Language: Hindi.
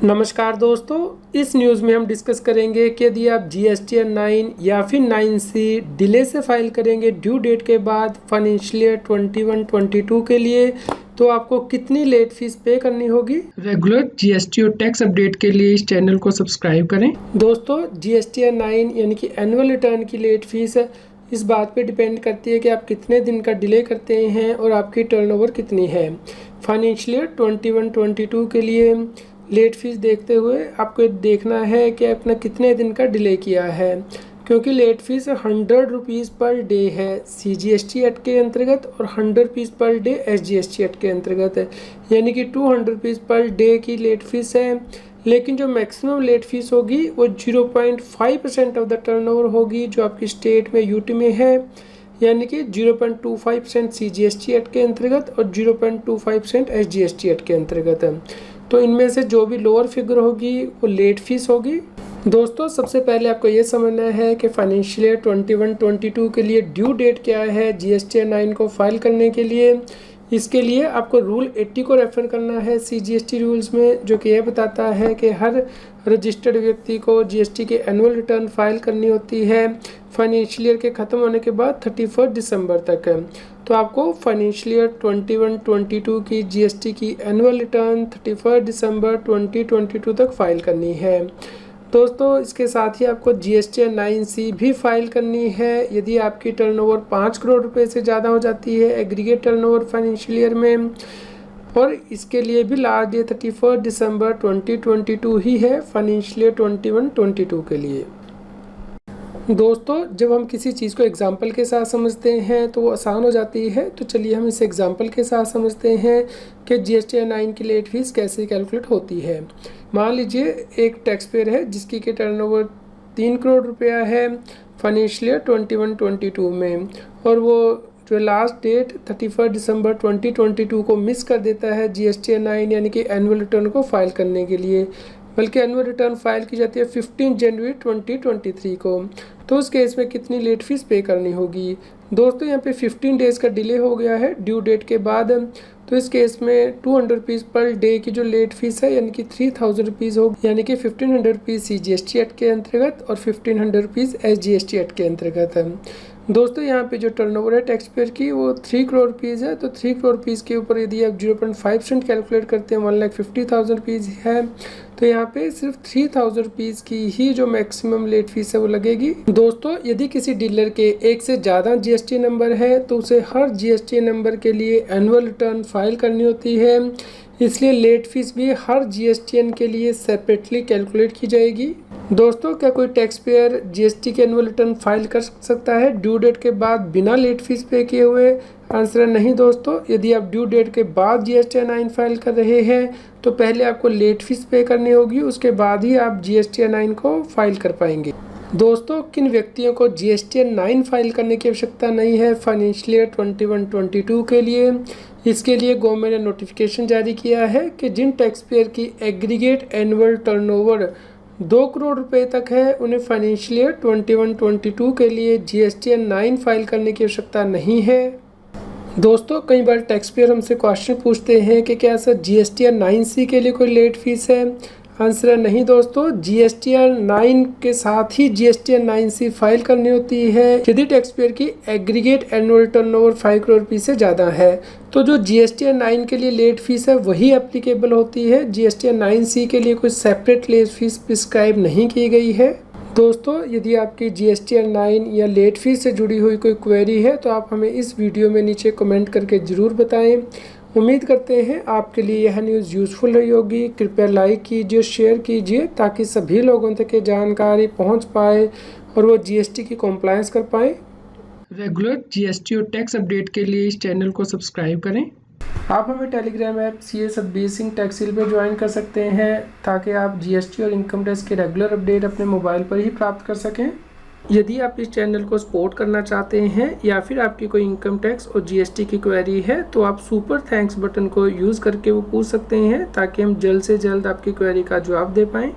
नमस्कार दोस्तों, इस न्यूज़ में हम डिस्कस करेंगे कि यदि आप GST 9 या फिर 9C डिले से फाइल करेंगे ड्यू डेट के बाद फाइनेंशियल ईयर 21-22 के लिए, तो आपको कितनी लेट फीस पे करनी होगी। रेगुलर GST और टैक्स अपडेट के लिए इस चैनल को सब्सक्राइब करें। दोस्तों, GST 9 यानी कि एनुअल रिटर्न की लेट फीस इस बात पे डिपेंड करती है कि आप कितने दिन का डिले करते हैं और आपकी टर्नओवर कितनी है। फाइनेंशियल ईयर 21-22 के लिए लेट फीस देखते हुए आपको देखना है कि आपने कितने दिन का डिले किया है, क्योंकि late fees 100 rupees per day है CGST एक्ट के अंतर्गत और 100 rupees per day SGST act के अंतर्गत है, यानी कि 200 रुपीज़ पर डे की लेट फीस है। लेकिन जो मैक्सिमम लेट फीस होगी वो 0.5% ऑफ द टर्नओवर होगी, जो आपकी स्टेट में यूटी में है, यानी कि 0.25% CGST एक्ट के अंतर्गत और 0.25% SGST एक्ट के अंतर्गत है। तो इनमें से जो भी लोअर फिगर होगी वो लेट फीस होगी। दोस्तों, सबसे पहले आपको ये समझना है कि फाइनेंशियल ईयर 21-22 के लिए ड्यू डेट क्या है GST 9 को फाइल करने के लिए। इसके लिए आपको रूल 80 को रेफर करना है CGST रूल्स में, जो कि यह बताता है कि हर रजिस्टर्ड व्यक्ति को GST के एनुअल रिटर्न फाइल करनी होती है फाइनेंशियल ईयर के ख़त्म होने के बाद 31 दिसंबर तक। तो आपको फाइनेंशियल ईयर 21-22 की GST की एनुअल रिटर्न 31 दिसंबर 2022 तक फाइल करनी है। दोस्तों, इसके साथ ही आपको GST 9C भी फाइल करनी है यदि आपकी टर्नओवर 5 करोड़ रुपए से ज़्यादा हो जाती है एग्रीगेट टर्नओवर फाइनेंशियल ईयर में, और इसके लिए भी लास्ट डे 31 दिसंबर 2022 ही है फाइनेंशियल ईयर 21-22 के लिए। दोस्तों, जब हम किसी चीज़ को एग्जाम्पल के साथ समझते हैं तो वो आसान हो जाती है। तो चलिए हम इस एग्जाम्पल के साथ समझते हैं कि GST 9 की लेट फीस कैसे कैलकुलेट होती है। मान लीजिए एक टैक्स पेयर है जिसकी के टर्नओवर 3 करोड़ रुपया है फाइनेंशियल ईयर 21-22 में, और वो जो लास्ट डेट 31 दिसंबर 2022 को मिस कर देता है GST 9 यानी कि एनुअल रिटर्न को फाइल करने के लिए, बल्कि एनुअल रिटर्न फाइल की जाती है 15 जनवरी 2023 को। तो उस केस में कितनी लेट फीस पे करनी होगी। दोस्तों, यहाँ पे 15 डेज़ का डिले हो गया है ड्यू डेट के बाद, तो इस केस में 200 रुपीज़ पर डे की जो लेट फीस है यानी कि 3000 रुपीज़ होगी, यानी कि 1500 रुपीज़ CGST एक्ट के अंतर्गत और 1500 रुपीज़ SGST एक्ट के अंतर्गत है। दोस्तों, यहाँ पे जो टर्नओवर है टैक्स पेयर की वो 3 करोड़ रुपीज़ है, तो 3 करोड़ रुपीज़ के ऊपर यदि आप 0.5% कैलकुलेट करते हैं 1,50,000 रुपीज़ है, तो यहाँ पे सिर्फ 3000 रुपीज़ की ही जो मैक्सिमम लेट फीस है वो लगेगी। दोस्तों, यदि किसी डीलर के एक से ज़्यादा GST नंबर है तो उसे हर GST नंबर के लिए एनुअल रिटर्न फाइल करनी होती है, इसलिए लेट फीस भी हर GSTN के लिए सेपरेटली कैलकुलेट की जाएगी। दोस्तों, क्या कोई टैक्स पेयर GST के एनुअल रिटर्न फाइल कर सकता है ड्यू डेट के बाद बिना लेट फीस पे किए हुए? आंसर है नहीं दोस्तों। यदि आप ड्यू डेट के बाद GST 9 फाइल कर रहे हैं तो पहले आपको लेट फीस पे करनी होगी, उसके बाद ही आप GST 9 को फाइल कर पाएंगे। दोस्तों, किन व्यक्तियों को GST 9 फाइल करने की आवश्यकता नहीं है फाइनेंशियल ईयर 21-22 के लिए? इसके लिए गवर्नमेंट ने नोटिफिकेशन जारी किया है कि जिन टैक्स पेयर की एग्रीगेट एनुअल टर्नओवर 2 करोड़ रुपए तक है उन्हें फाइनेंशियल ईयर 21-22 के लिए GST 9 फाइल करने की आवश्यकता नहीं है। दोस्तों, कई बार टैक्स पेयर हमसे क्वेश्चन पूछते हैं कि क्या सर GST 9C के लिए कोई लेट फीस है? आंसर है नहीं दोस्तों। GST 9 के साथ ही GST 9C फाइल करनी होती है यदि टैक्स पेयर की एग्रीगेट एनुअल टर्नओवर 5 करोड़ रुपये से ज़्यादा है। तो जो GST 9 के लिए लेट फीस है वही एप्लीकेबल होती है। GST 9C के लिए कोई सेपरेट लेट फीस प्रिस्क्राइब नहीं की गई है। दोस्तों, यदि आपकी GST 9 या लेट फीस से जुड़ी हुई कोई क्वेरी है तो आप हमें इस वीडियो में नीचे कमेंट करके ज़रूर बताएं। उम्मीद करते हैं आपके लिए यह न्यूज़ यूज़फुल रही होगी। कृपया लाइक कीजिए, शेयर कीजिए ताकि सभी लोगों तक ये जानकारी पहुंच पाए और वो GST की कॉम्प्लायंस कर पाएँ। रेगुलर GST और टैक्स अपडेट के लिए इस चैनल को सब्सक्राइब करें। आप हमें telegram app CA Satbir Singh टैक्सील पर ज्वाइन कर सकते हैं ताकि आप GST और इनकम टैक्स के रेगुलर अपडेट अपने मोबाइल पर ही प्राप्त कर सकें। यदि आप इस चैनल को सपोर्ट करना चाहते हैं या फिर आपकी कोई इनकम टैक्स और GST की क्वेरी है तो आप सुपर थैंक्स बटन को यूज़ करके वो पूछ सकते हैं ताकि हम जल्द से जल्द आपकी क्वेरी का जवाब दे पाएँ।